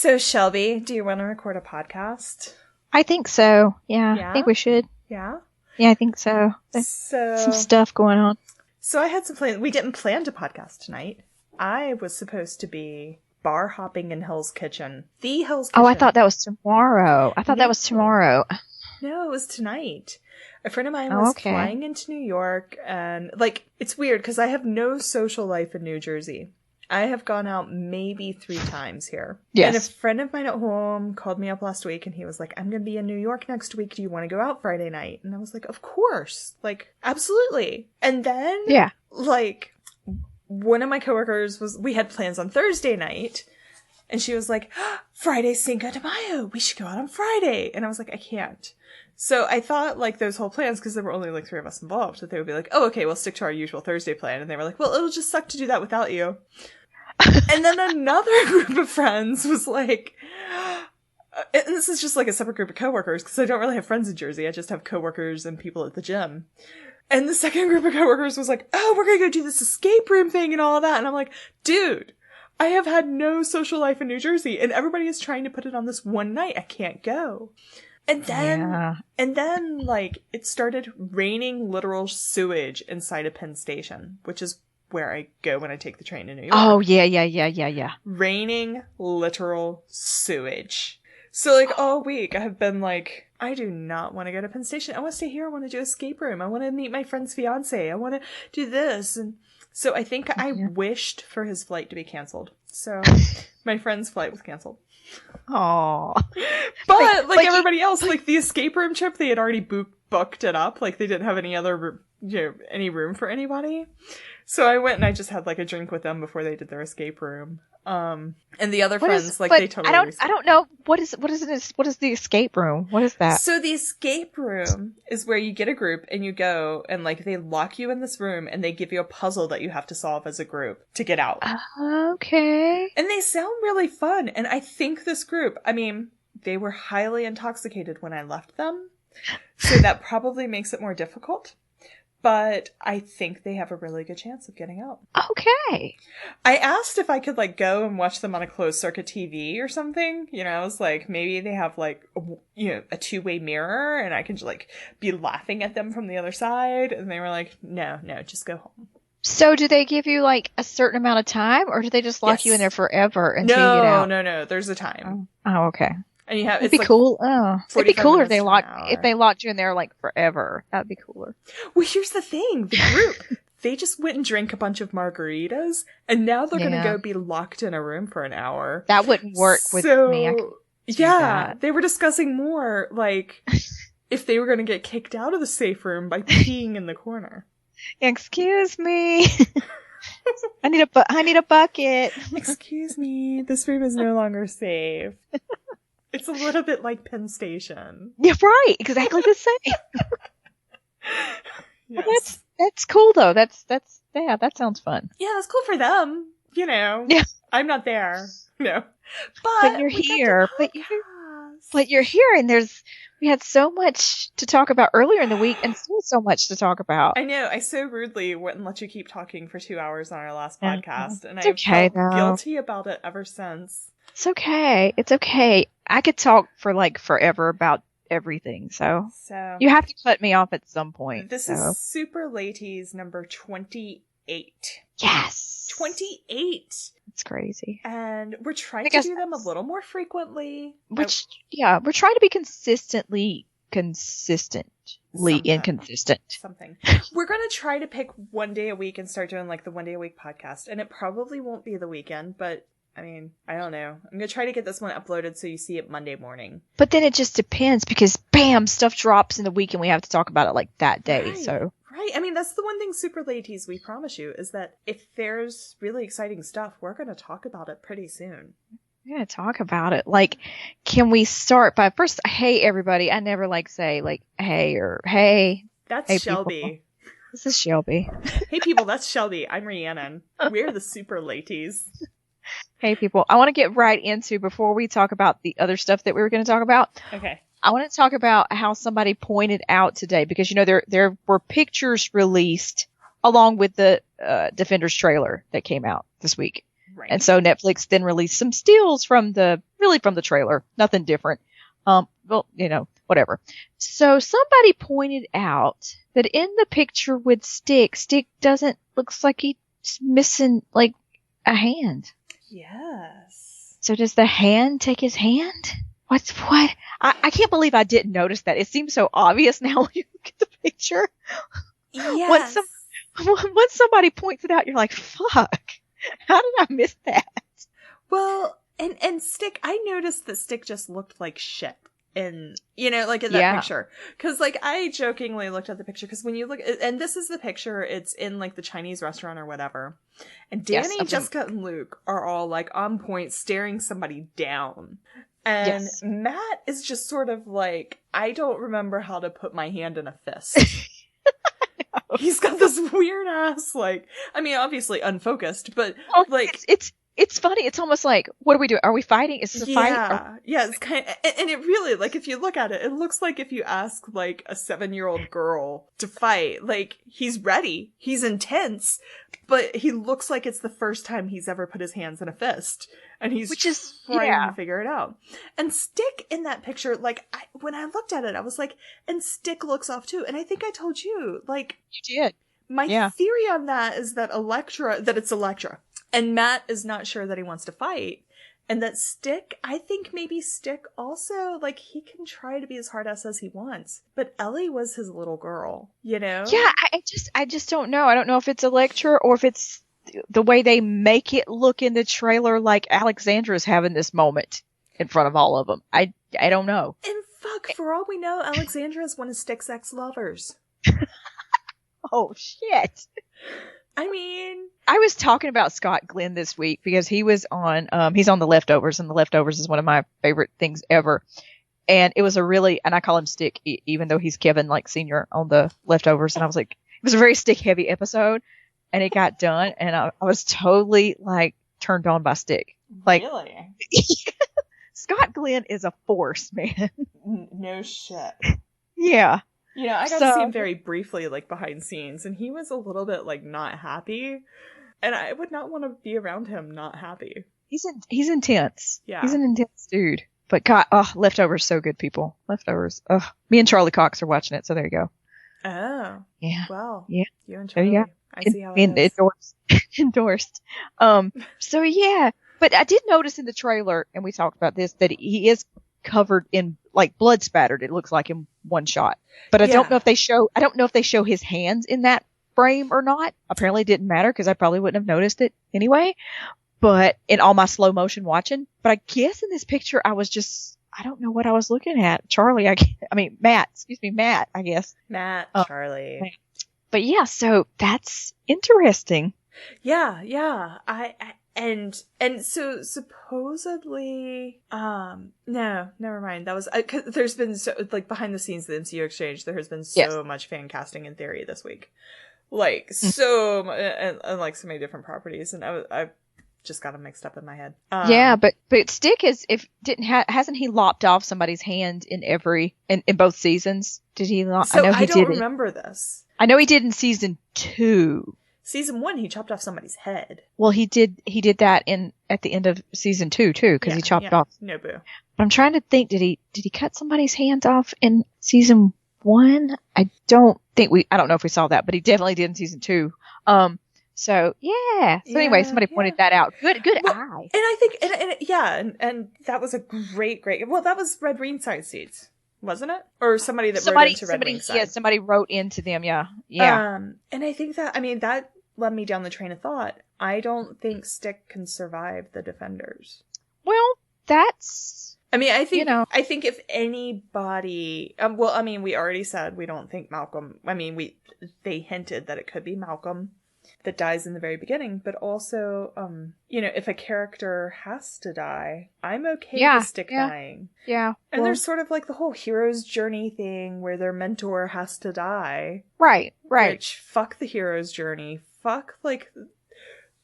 So, Shelby, do you want to record a podcast? I think so. Yeah. I think we should. Yeah? Yeah, I think so. There's some stuff going on. So I had some plans. We didn't plan to podcast tonight. I was supposed to be bar hopping in Hell's Kitchen. The Hell's Kitchen. Oh, I thought that was tomorrow. No, it was tonight. A friend of mine was flying into New York, and, it's weird because I have no social life in New Jersey. I have gone out maybe 3 times here. Yes. And a friend of mine at home called me up last week and he was like, I'm going to be in New York next week. Do you want to go out Friday night? And I was like, of course. Absolutely. And then, one of my coworkers we had plans on Thursday night. And she was like, Friday's Cinco de Mayo. We should go out on Friday. And I was like, I can't. So I thought, those whole plans, because there were only, 3 of us involved, that they would be like, oh, okay, we'll stick to our usual Thursday plan. And they were like, well, it'll just suck to do that without you. And then another group of friends was like, and this is just a separate group of coworkers, because I don't really have friends in Jersey. I just have coworkers and people at the gym. And the second group of coworkers was like, oh, we're going to go do this escape room thing and all of that. And I'm like, dude, I have had no social life in New Jersey, and everybody is trying to put it on this one night. I can't go. And then, it started raining literal sewage inside of Penn Station, which is where I go when I take the train to New York. Oh, yeah. Raining literal sewage. So, all week I have been I do not want to go to Penn Station. I want to stay here. I want to do escape room. I want to meet my friend's fiance. I want to do this. And so I think I wished for his flight to be canceled. So my friend's flight was canceled. Aww. But everybody else, the escape room trip, they had already booked it up. They didn't have any other, any room for anybody. So I went and I just had a drink with them before they did their escape room. And the other friends, they totally. I don't know what is the escape room? What is that? So the escape room is where you get a group and you go and they lock you in this room and they give you a puzzle that you have to solve as a group to get out. Okay. And they sound really fun. And I think this group, they were highly intoxicated when I left them, so that probably makes it more difficult. But I think they have a really good chance of getting out. Okay. I asked if I could, go and watch them on a closed circuit TV or something. I was like, maybe they have, a 2-way mirror and I can just, be laughing at them from the other side. And they were like, no, just go home. So do they give you, a certain amount of time? Or do they just lock you in there forever until you get out? No. There's a time. Oh, okay. And you have, it'd be cool. Oh, it'd be cooler if they locked you in there forever. That'd be cooler. Well, here's the thing: the group they just went and drank a bunch of margaritas, and now they're gonna go be locked in a room for an hour. That wouldn't work with me. They were discussing more if they were gonna get kicked out of the safe room by peeing in the corner. Excuse me. I need a bucket. Excuse me. This room is no longer safe. It's a little bit like Penn Station. Yeah, right. Exactly the same. Yes. Well, that's cool though. That sounds fun. Yeah, that's cool for them. Yeah. I'm not there. No. But you're here. But you're here, and we had so much to talk about earlier in the week, and still so much to talk about. I know. I so rudely wouldn't let you keep talking for 2 hours on our last podcast, and I've felt guilty about it ever since. It's okay. It's okay. I could talk for forever about everything, so you have to cut me off at some point. This is Super Ladies number 28. Yes. 28. It's crazy. And we're trying to do them a little more frequently. We're trying to be consistently inconsistent. Something. We're going to try to pick one day a week and start doing the one day a week podcast. And it probably won't be the weekend, but I don't know. I'm going to try to get this one uploaded so you see it Monday morning. But then it just depends because, bam, stuff drops in the week and we have to talk about it that day. Right. So. Right. That's the one thing, Super Ladies, we promise you, is that if there's really exciting stuff, we're going to talk about it pretty soon. We're going to talk about it. Can we start by first, hey, everybody. I never say hey or hey. That's hey, Shelby. People. This is Shelby. Hey, people, that's Shelby. I'm Rhiannon. We're the Super Ladies. Hey, people. I want to get right into, before we talk about the other stuff that we were going to talk about. Okay. I want to talk about how somebody pointed out today, because, there were pictures released along with the Defenders trailer that came out this week. Right. And so Netflix then released some stills from the trailer. Nothing different. Well, whatever. So somebody pointed out that in the picture with Stick looks like he's missing like a hand. Yes. So does the hand take his hand? What? I can't believe I didn't notice that. It seems so obvious now when you look at the picture. Yes. Once somebody points it out, you're like, fuck. How did I miss that? Well, and Stick, I noticed that Stick just looked like shit in that picture. Because, like, I jokingly looked at the picture, because when you look, and this is the picture, it's in, like, the Chinese restaurant or whatever. And Danny, Jessica, and Luke are all, like, on point, staring somebody down. And Matt is just sort of like, I don't remember how to put my hand in a fist. He's got this weird ass, like, I mean, obviously unfocused, but like, it's funny. It's almost like, what do we do? Are we fighting? Is this a fight? Yeah, it's kind of, and it really, like, if you look at it, it looks like if you ask, like, a 7-year-old girl to fight, like, he's ready, he's intense, but he looks like it's the first time he's ever put his hands in a fist, and he's trying to figure it out. And Stick in that picture, like, when I looked at it, I was like, and Stick looks off too, and I think I told you, like, you did. My theory on that is that it's Elektra. And Matt is not sure that he wants to fight. And that Stick, I think maybe Stick also, like, he can try to be as hard-ass as he wants. But Ellie was his little girl, you know? Yeah, I just don't know. I don't know if it's Elektra or if it's the way they make it look in the trailer like Alexandra's having this moment in front of all of them. I don't know. And fuck, for all we know, Alexandra is one of Stick's ex-lovers. Oh, shit. I mean, I was talking about Scott Glenn this week because he was on, he's on The Leftovers, and The Leftovers is one of my favorite things ever. And it was and I call him Stick, even though he's Kevin, like, Senior on The Leftovers. And I was like, it was a very Stick heavy episode, and it got done, and I was totally, like, turned on by Stick. Like, really? Scott Glenn is a force, man. No shit. Yeah. You know, I got to see him very briefly, like, behind scenes, and he was a little bit, like, not happy, and I would not want to be around him not happy. He's intense. Yeah. He's an intense dude. But God, Leftovers so good, people. Leftovers. Me and Charlie Cox are watching it, so there you go. Oh. Yeah. Well. Yeah. You and Charlie. I see how it is. Endorsed. So yeah. But I did notice in the trailer, and we talked about this, that he is covered in, like, blood spattered, it looks like, in one shot. But I don't know if they show his hands in that frame or not. Apparently it didn't matter because I probably wouldn't have noticed it anyway. But in all my slow motion watching. But I guess in this picture I don't know what I was looking at. Matt, I guess. Matt, Charlie. But yeah, so that's interesting. Yeah. And so supposedly, no, never mind. That was, cause there's been like, behind the scenes of the MCU exchange, there has been so much fan casting and theory this week. Like, and like so many different properties, and I just got them mixed up in my head. Yeah, but Stick hasn't he lopped off somebody's hand in both seasons? Did he not? So I don't remember this. I know he did in season 2. Season 1, he chopped off somebody's head. Well, he did that at the end of season 2 too, because he chopped off. Nobu. But I'm trying to think, did he cut somebody's hands off in season 1? I don't know if we saw that, but he definitely did in season 2. So yeah. So anyway, somebody pointed that out. Good eye. And I think, and that was a great. Well, that was Red Ringside Seeds, wasn't it? Or somebody wrote into Red Ringside. Yeah, somebody wrote into them. Yeah. And I think that led me down the train of thought. I don't think Stick can survive the Defenders. Well, that's. I think if anybody, we already said we don't think Malcolm. They hinted that it could be Malcolm that dies in the very beginning, but also, if a character has to die, I'm okay with Stick dying. Yeah. And there's sort of like the whole hero's journey thing where their mentor has to die. Right. Which, fuck the hero's journey. Fuck, like,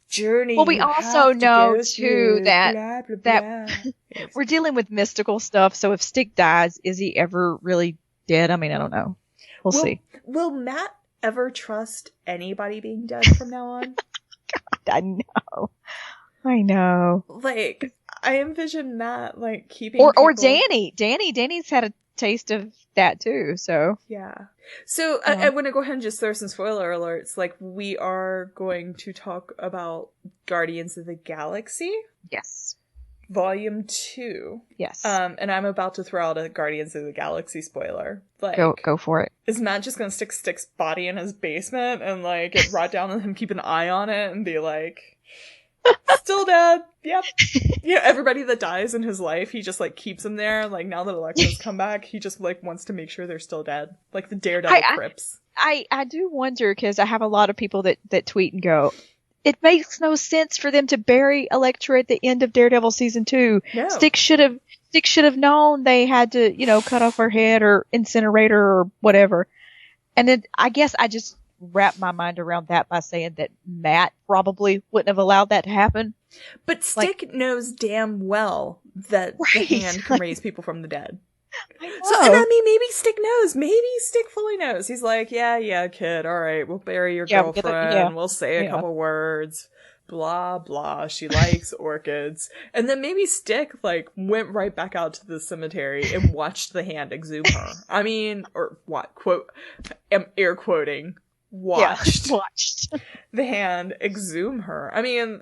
journey. Well, we also know, too, that blah, blah, blah. We're dealing with mystical stuff, so if Stick dies, is he ever really dead? I don't know. We'll see. Will Matt ever trust anybody being dead from now on? God, I know. I know. Like, I envision Matt, like, keeping Or people... Danny's had a taste of that too, so. Yeah. So, I want to go ahead and just throw some spoiler alerts. Like, we are going to talk about Guardians of the Galaxy. Yes. Volume 2. Yes. And I'm about to throw out a Guardians of the Galaxy spoiler. Like, go for it. Is Matt just gonna stick Stick's body in his basement and, like, get brought down and him keep an eye on it and be like, still dead? Yep. Yeah, everybody that dies in his life, he just, like, keeps them there. Like, now that Electro's come back, he just, like, wants to make sure they're still dead. Like the Daredevil Crips. I do wonder, because I have a lot of people that tweet and go, it makes no sense for them to bury Elektra at the end of Daredevil season 2. No. Stick should have known they had to, cut off her head or incinerate her or whatever. And then I guess I just wrap my mind around that by saying that Matt probably wouldn't have allowed that to happen. But Stick knows damn well that the hand can raise people from the dead. So, and I mean, maybe Stick knows. Maybe Stick fully knows. He's like, yeah, kid, all right, we'll bury your girlfriend. We'll say a couple words. Blah, blah. She likes orchids. And then maybe Stick, like, went right back out to the cemetery and watched the hand exhume her. I mean, or what? Quote, am air quoting. Watched the hand exhume her. I mean,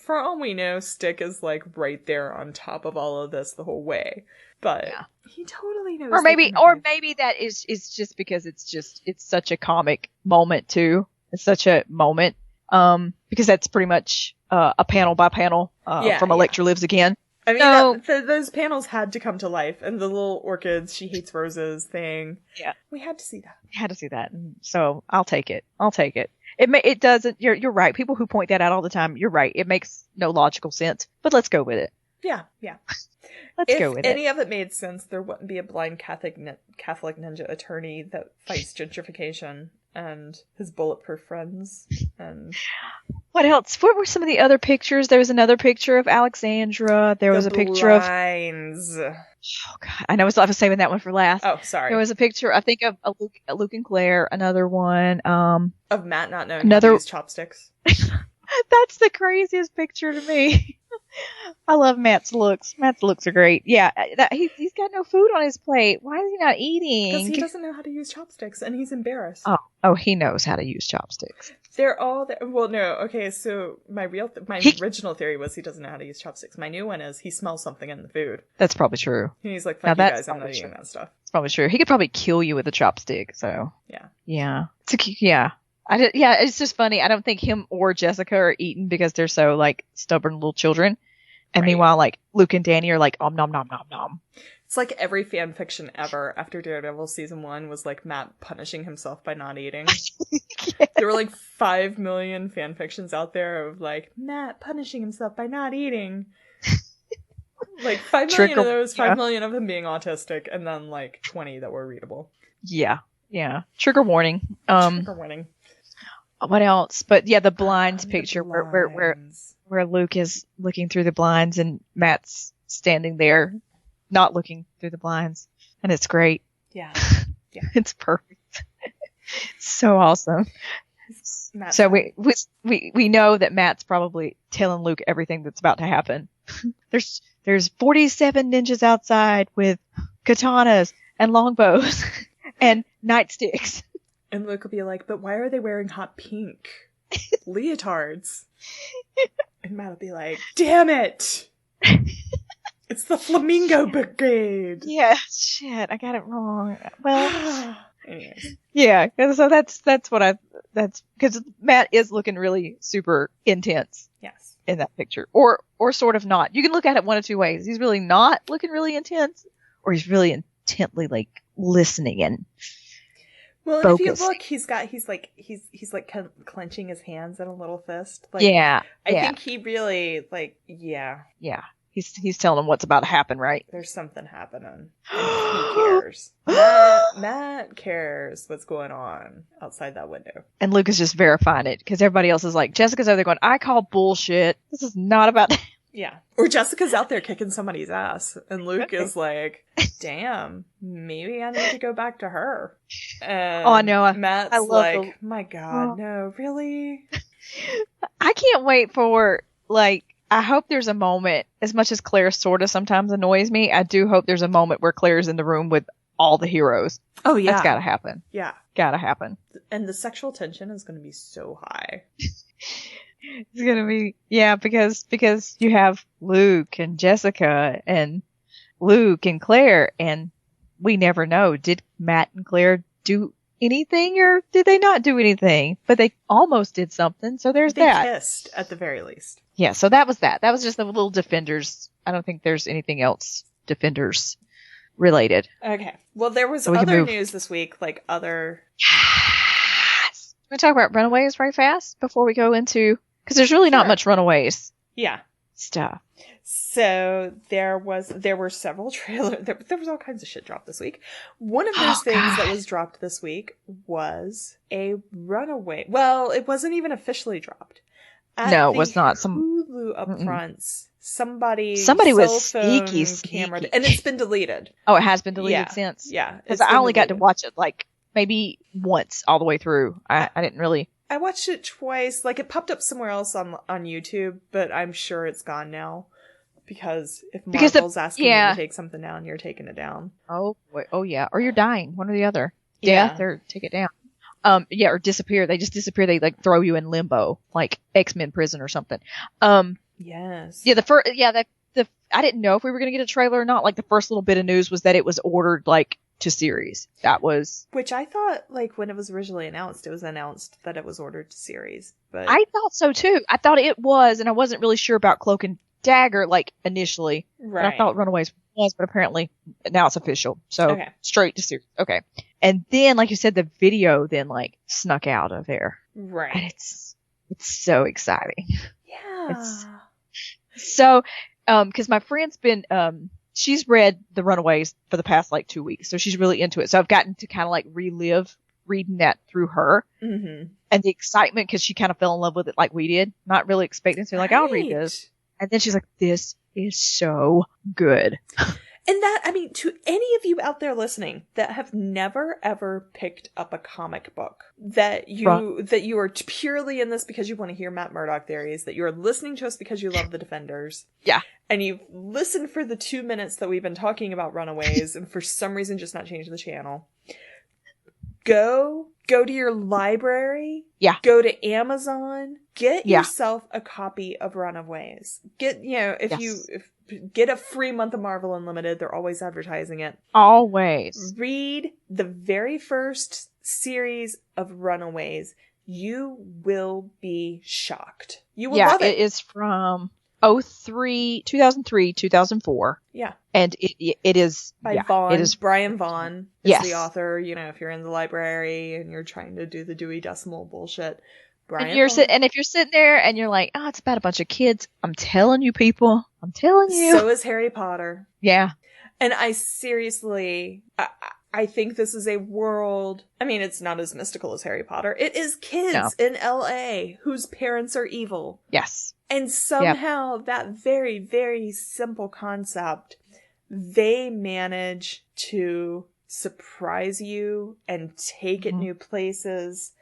for all we know, Stick is, like, right there on top of all of this the whole way. But he totally knows. Or maybe that is just because it's such a comic moment too. It's such a moment. Because that's pretty much a panel by panel from Elektra Lives Again. I mean, those panels had to come to life, and the little orchids, she hates roses thing. Yeah, we had to see that. So I'll take it. It doesn't. You're right. People who point that out all the time. You're right. It makes no logical sense. But let's go with it. Yeah. Let's go with it. If any of it made sense, there wouldn't be a blind Catholic ninja attorney that fights gentrification and his bulletproof friends. And what else? What were some of the other pictures? There was another picture of Alexandra. There was a picture of blinds. Oh God, I know. I was saving that one for last. Oh, sorry. There was a picture, I think, of Luke and Claire. Another one. Of Matt not knowing how to use chopsticks. That's the craziest picture to me. I love Matt's looks. Matt's looks are great. Yeah, he's got no food on his plate. Why is he not eating? Because he doesn't know how to use chopsticks, and he's embarrassed. Oh, he knows how to use chopsticks. They're all there. Well, no. Okay, so my original theory was he doesn't know how to use chopsticks. My new one is he smells something in the food. That's probably true. And he's like, fuck you guys, I'm not eating that stuff. It's probably true. He could probably kill you with a chopstick, so. Yeah. Yeah. It's just funny. I don't think him or Jessica are eating because they're so, like, stubborn little children. And meanwhile, like, Luke and Danny are like, nom nom nom nom nom. It's like every fan fiction ever after Daredevil season 1 was like Matt punishing himself by not eating. Yes. There were like 5 million fan fictions out there of like Matt punishing himself by not eating. Like 5 million of those, 5 million of them being autistic, and then like 20 that were readable. Yeah. Trigger warning. Trigger warning. What else? But yeah, the blinds picture where Luke is looking through the blinds and Matt's standing there, not looking through the blinds, and it's great. Yeah. It's perfect. So awesome. So we know that Matt's probably telling Luke everything that's about to happen. There's 47 ninjas outside with katanas and longbows and nightsticks. And Luke will be like, but why are they wearing hot pink leotards? And Matt will be like, damn it! It's the Flamingo Brigade! Yeah, shit, I got it wrong. Well, anyways. Yeah, so that's because Matt is looking really super intense. Yes. In that picture. Or sort of not. You can look at it one of two ways. He's really not looking really intense, or he's really intently, like, listening and well, and if you look, he's like clenching his hands in a little fist. Like, I think he really Yeah. He's telling him what's about to happen, right? There's something happening. And he cares. Matt cares what's going on outside that window. And Luke is just verifying it because everybody else is like, Jessica's over there going, I call bullshit. This is not about that. Yeah. Or Jessica's out there kicking somebody's ass. And Luke is like, damn, maybe I need to go back to her. And I know. Matt's my God, no, really? I can't wait for, like, I hope there's a moment, as much as Claire sort of sometimes annoys me, I do hope there's a moment where Claire's in the room with all the heroes. Oh, yeah. That's gotta happen. Yeah. Gotta happen. And the sexual tension is going to be so high. It's gonna be, yeah, because you have Luke and Jessica and Luke and Claire, and we never know. Did Matt and Claire do anything, or did they not do anything? But they almost did something, so there's that. They kissed, at the very least. Yeah, so that was that. That was just the little Defenders. I don't think there's anything else Defenders related. Okay. Well, there was other news this week, like other... Yes! Can we talk about Runaways very fast before we go into... Because there's really not much Runaways stuff. So there were several trailers. There was all kinds of shit dropped this week. One of those things that was dropped this week was a Runaway. Well, it wasn't even officially dropped. No, it was not. Hulu upfronts. Somebody was sneaky. And it's been deleted. Oh, it has been deleted since? Yeah. Because I only got to watch it like maybe once all the way through. I didn't really... I watched it twice. Like, it popped up somewhere else on YouTube, but I'm sure it's gone now. Because if Marvel's asking you to take something down, you're taking it down. Oh, wait, oh yeah. Or you're dying. One or the other. Yeah. Death or take it down. Yeah, or disappear. They just disappear. They like throw you in limbo, like X-Men prison or something. Yes. Yeah, I didn't know if we were going to get a trailer or not. Like, the first little bit of news was that it was ordered, like, to series. That was... Which I thought, like, when it was originally announced, it was announced that it was ordered to series. But I thought so, too. I thought it was, and I wasn't really sure about Cloak and Dagger, like, initially. Right. But I thought Runaways was, but apparently now it's official. So, straight to series. Okay. And then, like you said, the video then, like, snuck out of there. Right. And it's so exciting. Yeah. So, because my friend's been, she's read The Runaways for the past like 2 weeks, so she's really into it. So I've gotten to kind of like relive reading that through her, and the excitement because she kind of fell in love with it like we did, not really expecting to. Like, I'll read this, and then she's like, "This is so good." And that, I mean, to any of you out there listening that have never ever picked up a comic book, that you are purely in this because you want to hear Matt Murdock theories, that you are listening to us because you love the Defenders. Yeah. And you've listened for the 2 minutes that we've been talking about Runaways and for some reason just not changed the channel. Go to your library. Yeah. Go to Amazon. Get yourself a copy of Runaways. Get a free month of Marvel Unlimited. They're always advertising it. Always. Read the very first series of Runaways. You will be shocked. You will love it. It is from 2003, 2004. Yeah. And it is by Vaughn. It is Brian Vaughn is the author. You know, if you're in the library and you're trying to do the Dewey Decimal bullshit. And if you're sitting there and you're like, oh, it's about a bunch of kids, I'm telling you, people. I'm telling you. So is Harry Potter. Yeah. And I seriously, I think this is a world, I mean, it's not as mystical as Harry Potter. It is kids in LA whose parents are evil. Yes. And somehow that very, very simple concept, they manage to surprise you and take it new places.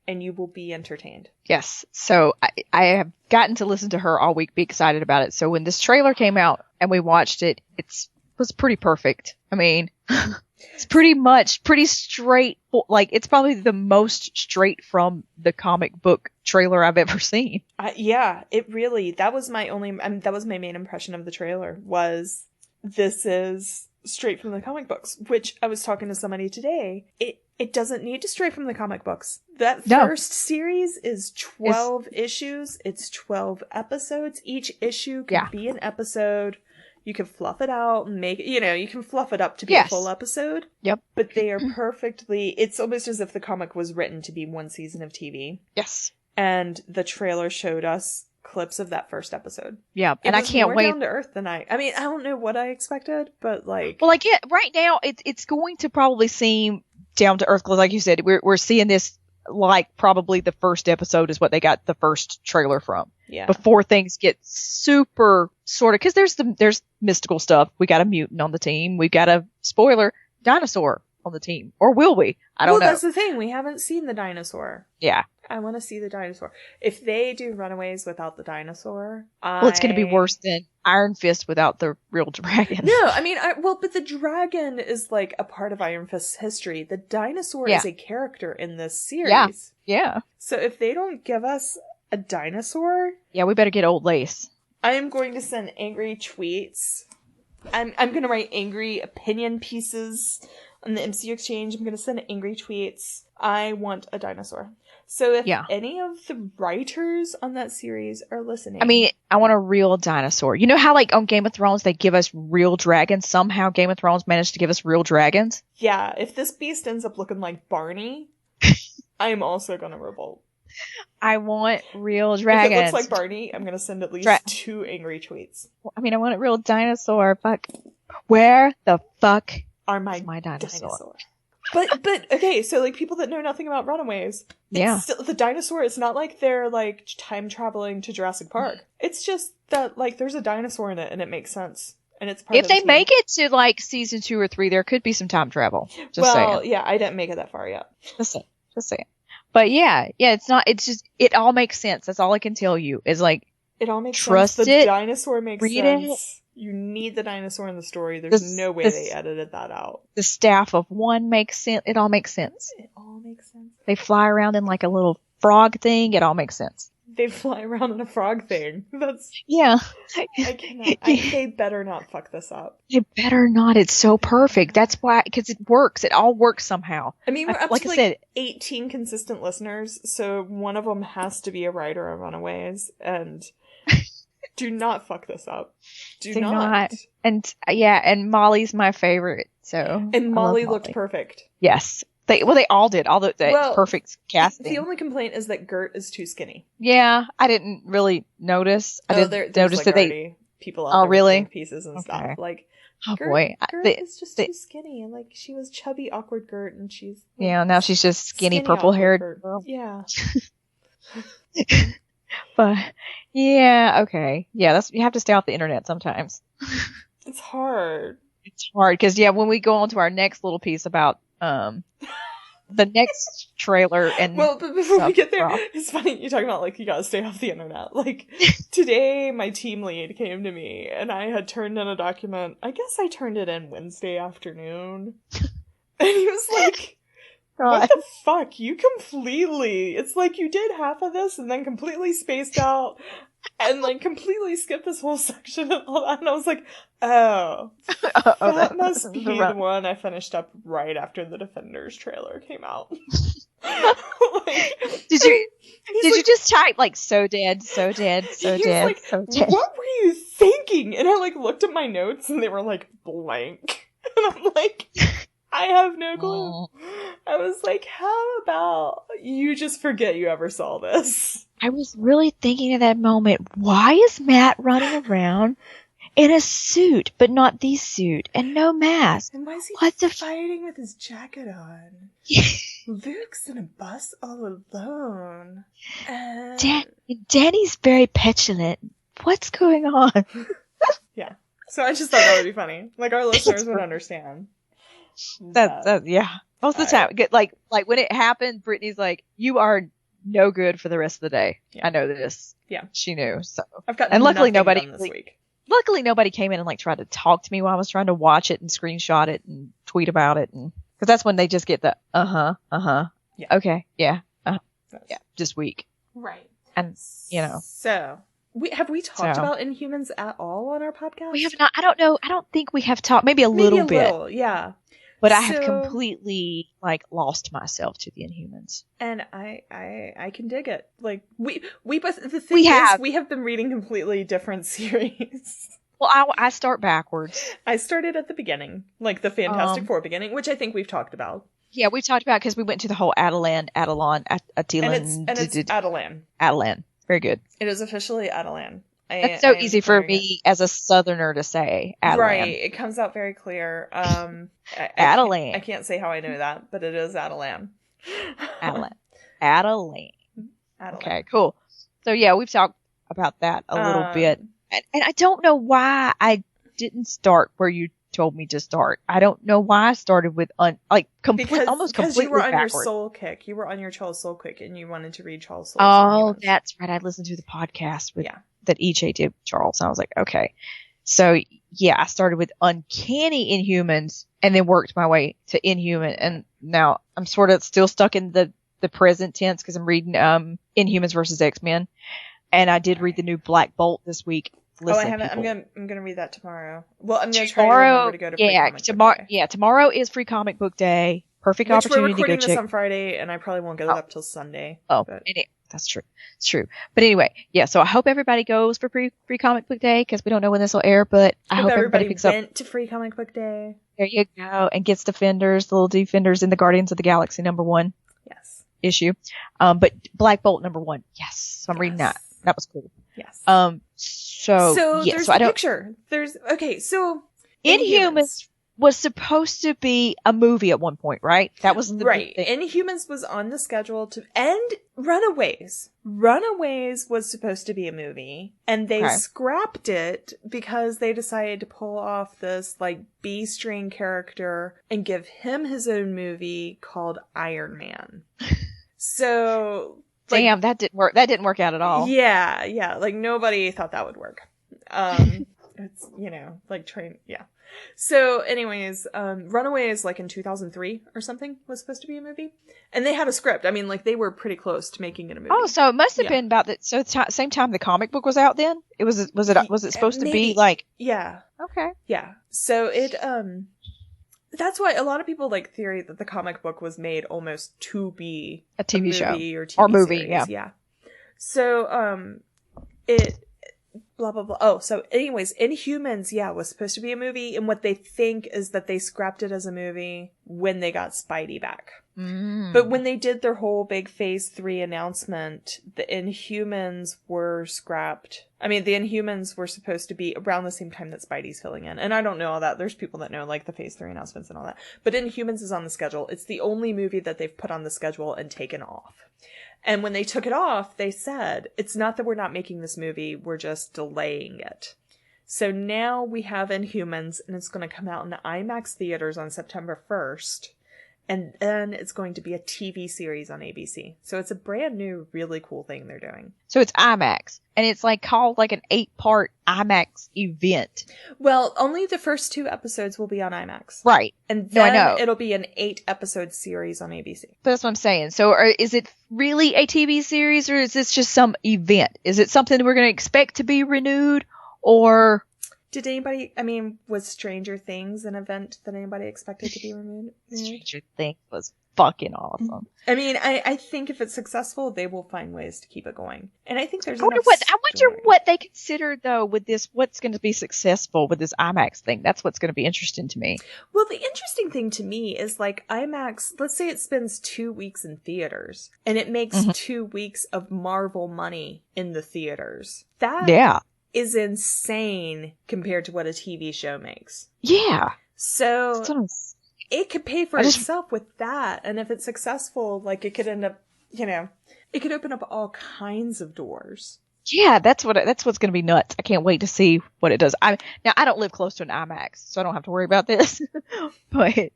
And you will be entertained. Yes. So I have gotten to listen to her all week, be excited about it. So when this trailer came out and we watched it, it was pretty perfect. I mean, it's pretty straight. Like, it's probably the most straight from the comic book trailer I've ever seen. Yeah, it really, that was my main impression of the trailer was this is straight from the comic books, which I was talking to somebody today. It doesn't need to stray from the comic books. That first series is 12 issues. It's 12 episodes. Each issue can be an episode. You can fluff it out and make it, you can fluff it up to be a full episode. Yep. But they are perfectly, it's almost as if the comic was written to be one season of TV. Yes. And the trailer showed us clips of that first episode. Yeah. And I can't wait. Down to earth than I mean, I don't know what I expected, but like. Well, like, right now, it's going to probably seem down to earth, because like you said, we're seeing this like probably the first episode is what they got the first trailer from. Yeah. Before things get super sort of, because there's mystical stuff. We got a mutant on the team. We got a spoiler dinosaur on the team. Or will we? I don't know. Well, that's the thing. We haven't seen the dinosaur. Yeah. I want to see the dinosaur. If they do Runaways without the dinosaur, well, it's going to be worse than Iron Fist without the real dragon. No, I mean, but the dragon is like a part of Iron Fist's history. The dinosaur is a character in this series. Yeah. So if they don't give us a dinosaur, yeah, we better get Old Lace. I am going to send angry tweets. I'm going to write angry opinion pieces on the MCU Exchange. I'm going to send angry tweets. I want a dinosaur. So if any of the writers on that series are listening. I mean, I want a real dinosaur. You know how like on Game of Thrones they give us real dragons? Somehow Game of Thrones managed to give us real dragons? Yeah, if this beast ends up looking like Barney, I am also going to revolt. I want real dragons. If it looks like Barney, I'm going to send at least 2 angry tweets. I mean, I want a real dinosaur. Fuck. Where the fuck are my dinosaur? But okay, so like people that know nothing about Runaways, still, the dinosaur, it's not like they're like time traveling to Jurassic Park. It's just that like there's a dinosaur in it and it makes sense. And it's part if they make it to like season 2 or 3, there could be some time travel. Just saying. Yeah, I didn't make it that far yet. Just saying. But yeah, it's not. It's just it all makes sense. That's all I can tell you. Is like it all makes trust sense. The dinosaur makes sense. You need the dinosaur in the story. There's no way they edited that out. The staff of one makes sense. It all makes sense. It all makes sense. They fly around in like a little frog thing. It all makes sense. They fly around in a frog thing. That's I cannot. They better not fuck this up. They better not. It's so perfect. That's why, because it works. It all works somehow. I mean, we're up to like 18 consistent listeners, so one of them has to be a writer on Runaways, and do not fuck this up. Do not. And and Molly's my favorite. So and Molly looked perfect. Yes. They all did. Perfect casting. The only complaint is that Gert is too skinny. Yeah, I didn't really notice. I didn't notice like that they people out there really with pieces and stuff. Like, Gert is just too skinny, and like she was chubby, awkward Gert, and she's like, now she's just skinny purple-haired girl. Yeah. But okay, you have to stay off the internet sometimes. It's hard. It's hard because when we go on to our next little piece about the next trailer and but before we get there, it's funny you talking about like you gotta stay off the internet. Like today my team lead came to me and I had turned in a document. I guess I turned it in Wednesday afternoon. And he was like, what the fuck? It's like you did half of this and then completely spaced out and like completely skipped this whole section and all that. And I was like, that must be the one I finished up right after the Defenders trailer came out. Did you just type like so dead, so dead, so dead, like, so dead? What were you thinking? And I like looked at my notes and they were like blank. And I'm like, I have no clue. I was like, how about you just forget you ever saw this? I was really thinking at that moment, why is Matt running around in a suit, but not the suit, and no mask? And why is he fighting with his jacket on? Luke's in a bus all alone. Danny's very petulant. What's going on? Yeah. So I just thought that would be funny. Like, our listeners would understand. That most of the time, like when it happened, Brittany's like, "You are no good for the rest of the day." Yeah. I know this. Yeah, she knew. So I've got luckily nobody this week. Luckily nobody came in and like tried to talk to me while I was trying to watch it and screenshot it and tweet about it, and because that's when they just get the yeah, okay, yeah, yeah, just weak, right? And so. Have we talked about Inhumans at all on our podcast? We have not. I don't know. I don't think we have talked. Maybe a little bit. Yeah. But I have completely like lost myself to the Inhumans, and I can dig it. Like we both. The thing is, we have been reading completely different series. Well, I start backwards. I started at the beginning, like the Fantastic Four beginning, which I think we've talked about. Yeah, we talked about because we went to the whole Attilan. And it's Attilan. Attilan. Very good. It is officially Attilan. That's so easy for me as a Southerner to say. Attilan. Right. It comes out very clear. Attilan. I can't say how I know that, but it is Attilan. Attilan. Okay, cool. So yeah, we've talked about that a little bit. And I don't know why I didn't start where you told me to start. I don't know why I started with almost completely you were on backwards. your soul kick. You were on your Charles Soule kick, and you wanted to read Charles Soule's Oh, Inhumans. that's right. I listened to the podcast that EJ did with Charles, and I was like, okay. So yeah, I started with Uncanny Inhumans, and then worked my way to Inhuman, and now I'm sort of still stuck in the present tense because I'm reading Inhumans versus X-Men, and I did read the new Black Bolt this week. Listen, I haven't. people. I'm gonna read that tomorrow. Well, I'm gonna try to remember to go to Free Comic Book Day. Yeah, tomorrow is Free Comic Book Day. Perfect opportunity we're to go recording check. this on Friday, and I probably won't get it up till Sunday. Oh, but... that's true. It's true. But anyway, yeah. So I hope everybody goes for Free Comic Book Day because we don't know when this will air. But I hope everybody picks went to Free Comic Book Day. There you go, and gets Defenders, the little Defenders in the Guardians of the Galaxy #1 issue. But Black Bolt #1. Yes, so I'm reading that. That was cool. Yes. So there's a picture. So Inhumans was supposed to be a movie at one point, right? That was the right. Inhumans was on the schedule to end. Runaways was supposed to be a movie, and they scrapped it because they decided to pull off this like B-string character and give him his own movie called Iron Man. So. Damn, that didn't work. That didn't work out at all. Yeah. Like nobody thought that would work. It's, like train. Yeah. So anyways, Runaways like in 2003 or something was supposed to be a movie, and they had a script. I mean, like they were pretty close to making it a movie. Oh, so it must have been about that. So same time the comic book was out. Then was it supposed to be like? Yeah. Okay. Yeah. So it that's why a lot of people like theory that the comic book was made almost to be a TV show or movie. Series. Yeah. So it blah blah blah. Oh, so anyways, Inhumans was supposed to be a movie, and what they think is that they scrapped it as a movie when they got Spidey back. But when they did their whole big Phase 3 announcement, the Inhumans were scrapped. I mean, the Inhumans were supposed to be around the same time that Spidey's filling in. And I don't know all that. There's people that know, like, the Phase 3 announcements and all that. But Inhumans is on the schedule. It's the only movie that they've put on the schedule and taken off. And when they took it off, they said, it's not that we're not making this movie, we're just delaying it. So now we have Inhumans, and it's going to come out in the IMAX theaters on September 1st. And then it's going to be a TV series on ABC. So it's a brand new, really cool thing they're doing. So it's IMAX. And it's like called like an 8-part IMAX event. Well, only the first 2 episodes will be on IMAX. Right. And then it'll be an 8-episode series on ABC. But that's what I'm saying. So is it really a TV series, or is this just some event? Is it something we're going to expect to be renewed, or... Did anybody, was Stranger Things an event that anybody expected to be renewed? Stranger Things was fucking awesome. I think if it's successful, they will find ways to keep it going. And I think there's I wonder what they consider, though, with this, what's going to be successful with this IMAX thing. That's what's going to be interesting to me. Well, the interesting thing to me is, like, IMAX, let's say it spends 2 weeks in theaters, and it makes 2 weeks of Marvel money in the theaters. That is insane compared to what a TV show makes. Yeah. So it could pay for itself with that. And if it's successful, like it could end up, it could open up all kinds of doors. Yeah, that's what's going to be nuts. I can't wait to see what it does. Now I don't live close to an IMAX, so I don't have to worry about this. But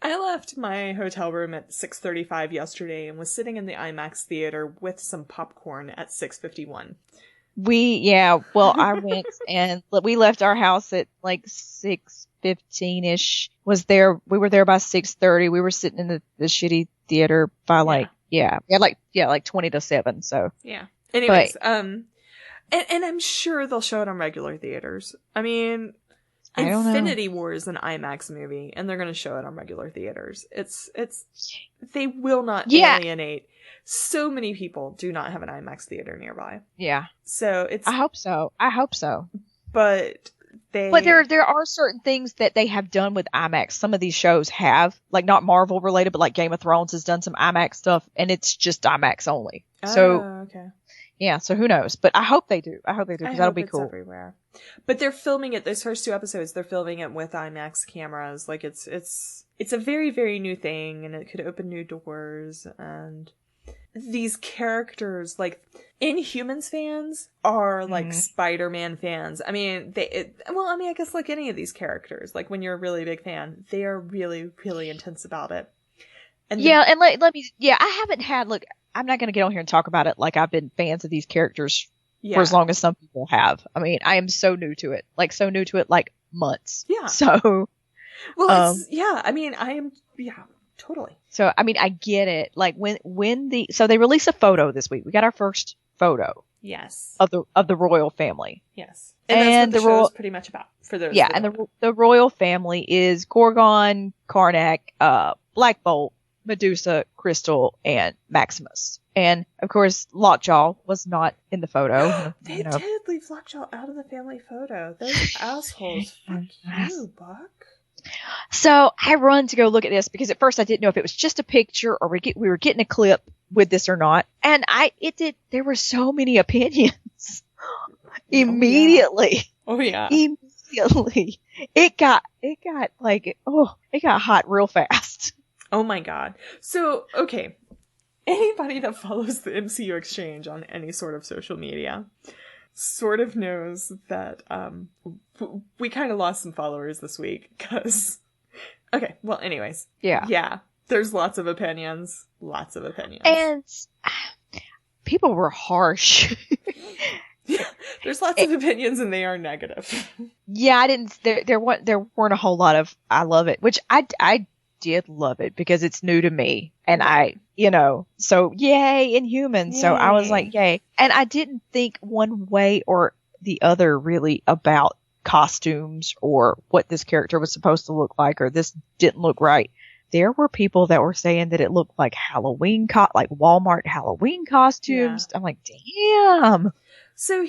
I left my hotel room at 6:35 yesterday and was sitting in the IMAX theater with some popcorn at 6:51. I went and we left our house at like 6:15ish. We were there by 6:30. We were sitting in the shitty theater by we had like 20 to 7. So yeah. Anyways, and I'm sure they'll show it on regular theaters. I don't Infinity know. War is an IMAX movie, and they're going to show it on regular theaters. They will not alienate. So many people do not have an IMAX theater nearby. Yeah. So I hope so. But there are certain things that they have done with IMAX. Some of these shows have, like, not Marvel related, but like Game of Thrones has done some IMAX stuff, and it's just IMAX only. Okay. Yeah, so who knows? But I hope they do. Because that'll be cool. Everywhere. But they're filming it. Those first 2 episodes, they're filming it with IMAX cameras. Like it's a very, very new thing, and it could open new doors. And these characters, like Inhumans fans are like Spider-Man fans. I mean, I guess like any of these characters, like when you're a really big fan, they are really, really intense about it. And and let me, I haven't had, look, I'm not going to get on here and talk about it like I've been fans of these characters for as long as some people have. I mean, I am so new to it, like months. Yeah. So, well, I mean, I am, totally. So, I mean, I get it. Like so they released a photo this week. We got our first photo. Yes. Of the royal family. Yes. And that's what the show is pretty much about for those. Yeah, and the royal family is Gorgon, Karnak, Black Bolt, Medusa, Crystal, and Maximus. And of course, Lockjaw was not in the photo. They did leave Lockjaw out of the family photo. Those assholes. Fuck you, Buck. So I run to go look at this because at first I didn't know if it was just a picture or we were getting a clip with this or not. And there were so many opinions immediately. Oh yeah. Immediately. It got hot real fast. Oh my God. So, okay. Anybody that follows the MCU exchange on any sort of social media sort of knows that we kind of lost some followers this week because okay, well anyways, yeah, there's lots of opinions and people were harsh. There's lots of opinions and they are negative. There weren't a whole lot of I love it, which I did love it because it's new to me and so yay, Inhumans. So I was like, yay. And I didn't think one way or the other really about costumes or what this character was supposed to look like or this didn't look right. There were people that were saying that it looked like like Walmart Halloween costumes. Yeah. I'm like, damn. So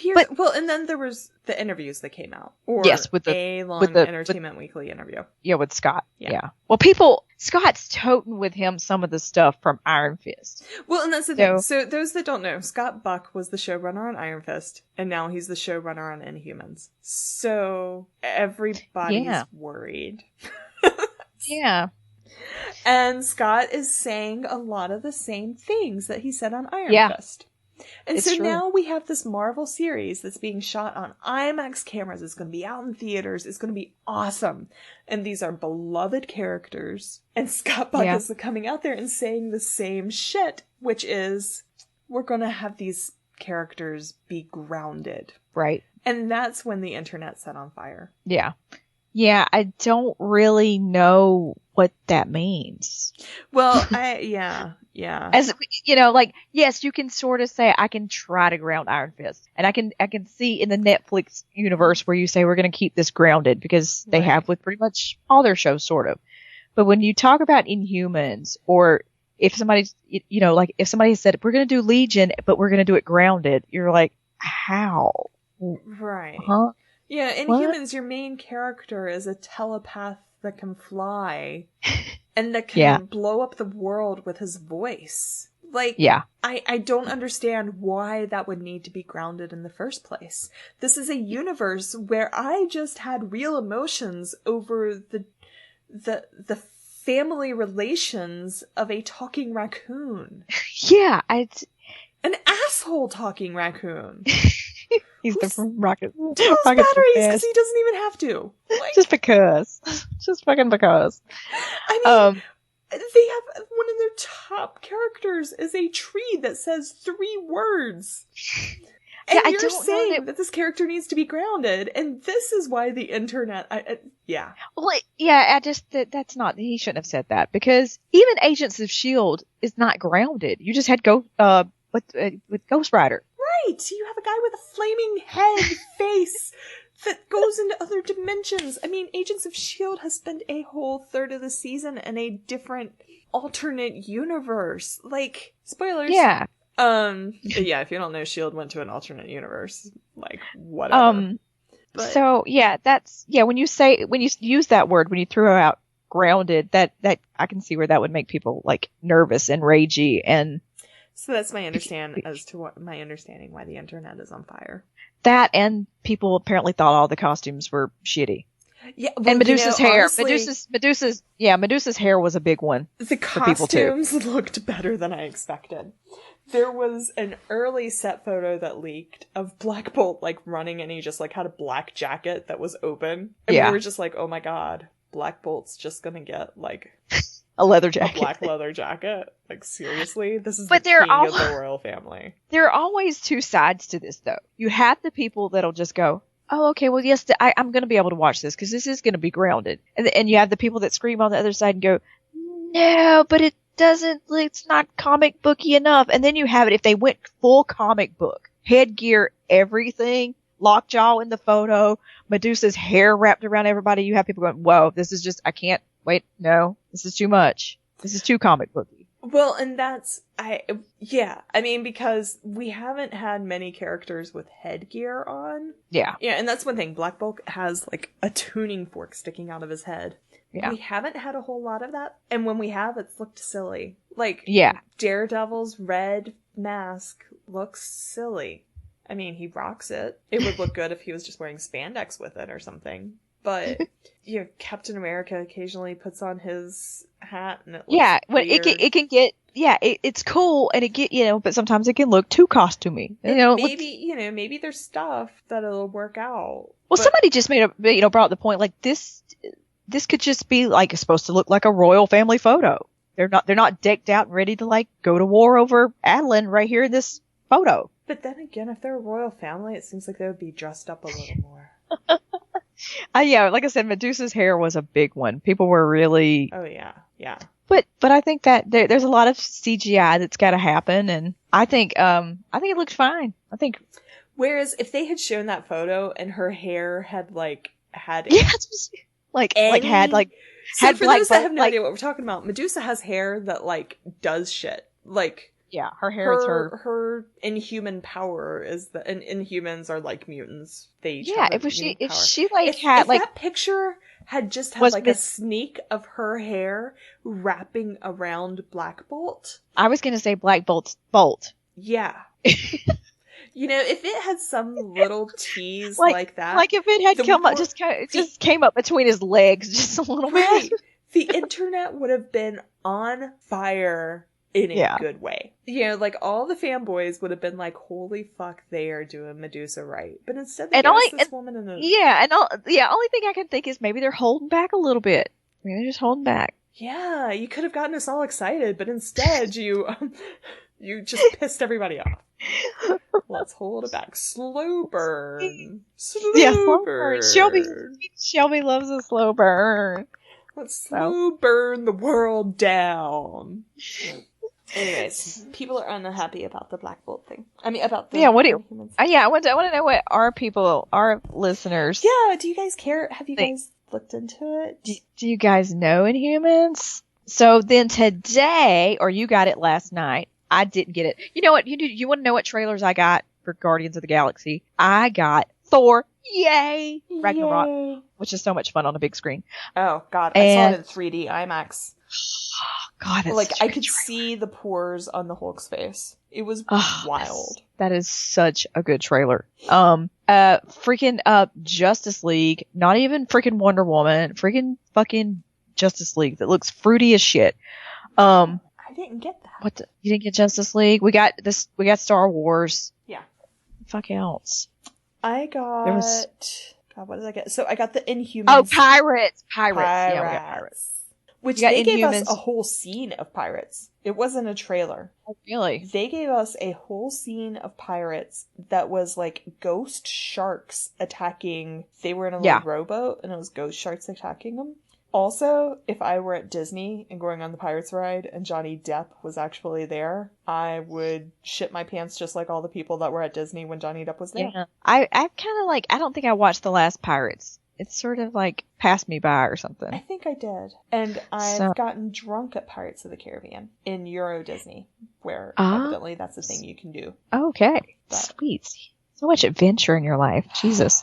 and then there was the interviews that came out. With the Entertainment Weekly interview. Yeah, with Scott. Yeah. Well, Scott's toting with him some of the stuff from Iron Fist. Well, and that's the thing. So those that don't know, Scott Buck was the showrunner on Iron Fist, and now he's the showrunner on Inhumans. So everybody's worried. Yeah. And Scott is saying a lot of the same things that he said on Iron Fist. And it's so true. Now we have this Marvel series that's being shot on IMAX cameras. It's going to be out in theaters. It's going to be awesome. And these are beloved characters. And Scott Buck is coming out there and saying the same shit, which is, we're going to have these characters be grounded. Right. And that's when the internet set on fire. Yeah. Yeah, I don't really know what that means. Well, yeah. As yes, you can sort of say I can try to ground Iron Fist, and I can see in the Netflix universe where you say we're going to keep this grounded because they have with pretty much all their shows, sort of. But when you talk about Inhumans, or if somebody's if somebody said we're going to do Legion, but we're going to do it grounded, you're like, how? Right. Huh? Yeah, in Inhumans, your main character is a telepath that can fly and that can blow up the world with his voice. Like, I don't understand why that would need to be grounded in the first place. This is a universe where I just had real emotions over the family relations of a talking raccoon. Yeah, an asshole talking raccoon. He's the rocket. Batteries because he doesn't even have to. Like, just because. Just fucking because. I mean, they have one of their top characters is a tree that says 3 words. And you're saying that this character needs to be grounded, and this is why the internet. Well, that's not. He shouldn't have said that because even Agents of S.H.I.E.L.D. is not grounded. You just had with Ghost Rider. Right, you have a guy with a flaming head face that goes into other dimensions. I mean, Agents of S.H.I.E.L.D. has spent a whole third of the season in a different alternate universe. Like, spoilers. Yeah. If you don't know, S.H.I.E.L.D. went to an alternate universe. Like, whatever. So, when you use that word, when you throw out grounded, that I can see where that would make people, like, nervous and ragey and... So that's my understanding why the internet is on fire. That and people apparently thought all the costumes were shitty. Yeah, well, And Medusa's hair. honestly, Medusa's hair was a big one the for people too. costumes looked better than I expected. There was an early set photo that leaked of Black Bolt like running, and he just like had a black jacket that was open. And we were just like, oh my god, Black Bolt's just gonna get like a leather jacket. A black leather jacket. Like, seriously? This is But the king they're of the royal family. There are always two sides to this, though. You have the people that'll just go, oh, okay, well, yes, I'm going to be able to watch this because this is going to be grounded. And you have the people that scream on the other side and go, no, but it's not comic booky enough. And then you have it, if they went full comic book, headgear, everything, lockjaw in the photo, Medusa's hair wrapped around everybody, you have people going, whoa, this is just, I can't, wait, no, this is too much. This is too comic booky. Well, and I mean, because we haven't had many characters with headgear on. Yeah. Yeah, and that's one thing. Black Bolt has, like, a tuning fork sticking out of his head. Yeah. We haven't had a whole lot of that, and when we have, it's looked silly. Like, yeah. Daredevil's red mask looks silly. I mean, he rocks it. It would look good if he was just wearing spandex with it or something. But, you know, Captain America occasionally puts on his hat and it looks weird. It can get, it's cool and but sometimes it can look too costumey. Maybe there's stuff that'll work out. Well, somebody just brought up the point, like, this could just be, like, supposed to look like a royal family photo. They're not decked out and ready to, like, go to war over Adeline right here in this photo. But then again, if they're a royal family, it seems like they would be dressed up a little more. Like I said, Medusa's hair was a big one. People were really... Oh, yeah. But I think that there's a lot of CGI that's got to happen, and I think it looked fine. Whereas if they had shown that photo and her hair had had for those that have no idea what we're talking about, Medusa has hair that like does shit. Like, yeah, her hair is her inhuman power is and Inhumans are like mutants. They each have that picture had just had like a sneak of her hair wrapping around Black Bolt. I was gonna say Black Bolt's bolt. Yeah. You know, if it had some little tease like that, like if it had just came up between his legs just a little bit, the internet would have been on fire. In a good way. You know, like, all the fanboys would have been like, holy fuck, they are doing Medusa right. But instead they gave this woman in a... only thing I can think is maybe they're holding back a little bit. Maybe they're just holding back. Yeah, you could have gotten us all excited, but instead you just pissed everybody off. Let's hold it back. Slow burn. Slow burn. Shelby loves a slow burn. Let's slow burn the world down. Anyways, people are unhappy about the Black Bolt thing. I mean, about the Inhumans. I want to know what our listeners. Yeah, do you guys care? Have you guys looked into it? Do you guys know Inhumans? So then today, or you got it last night. I didn't get it. You know what? You want to know what trailers I got for Guardians of the Galaxy? I got Thor. Yay! Ragnarok, which is so much fun on a big screen. Oh God, I saw it in 3D IMAX. God, that's like I could see the pores on the Hulk's face. It was wild. That is such a good trailer. Freaking Justice League, not even freaking Wonder Woman, freaking fucking Justice League that looks fruity as shit. I didn't get that. You didn't get Justice League? We got Star Wars. Yeah. Fuck else. I got... God, what did I get? So I got the Inhumans. Oh, Pirates. Yeah, we got Pirates. Which they gave us a whole scene of pirates. It wasn't a trailer. Oh, really? They gave us a whole scene of pirates that was like ghost sharks attacking. They were in a little rowboat and it was ghost sharks attacking them. Also, if I were at Disney and going on the Pirates ride and Johnny Depp was actually there, I would shit my pants just like all the people that were at Disney when Johnny Depp was there. Yeah. I kind of like, I don't think I watched the last Pirates. It's sort of like passed me by or something. I think I did. And I've gotten drunk at Pirates of the Caribbean in Euro Disney, where evidently that's a thing you can do. Okay. But... Sweet. So much adventure in your life. Jesus.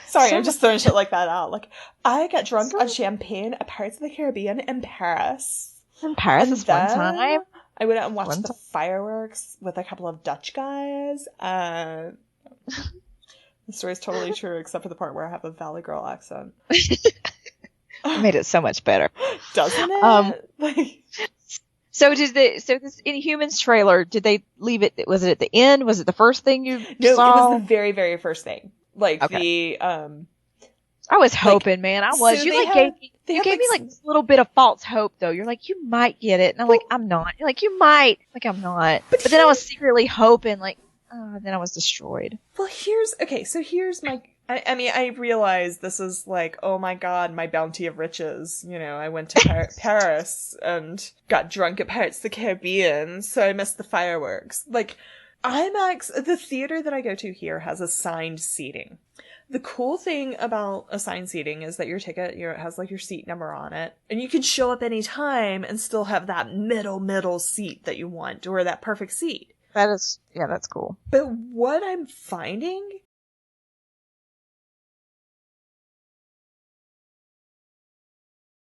Sorry, I'm just throwing shit like that out. Like, I got drunk on champagne at Pirates of the Caribbean in Paris. In Paris this one time? I went out and watched the fireworks with a couple of Dutch guys. The story's totally true, except for the part where I have a Valley Girl accent. It made it so much better. Doesn't it? Like... So this Inhumans trailer, did they leave it, was it at the end? Was it the first thing you saw? No, it was the very, very first thing. Like, okay. I was hoping, man. I was. So you gave me like this little bit of false hope, though. You're like, you might get it. And I'm like, I'm not. You're like, you might. Like, I'm not. But then I was secretly hoping, like, then I was destroyed. Well, here's my... I mean, I realize this is like, oh my god, my bounty of riches. You know, I went to Paris and got drunk at Pirates of the Caribbean, so I missed the fireworks. Like, IMAX, the theater that I go to here has assigned seating. The cool thing about assigned seating is that your ticket, it has like your seat number on it, and you can show up any time and still have that middle seat that you want, or that perfect seat. That's cool. But what I'm finding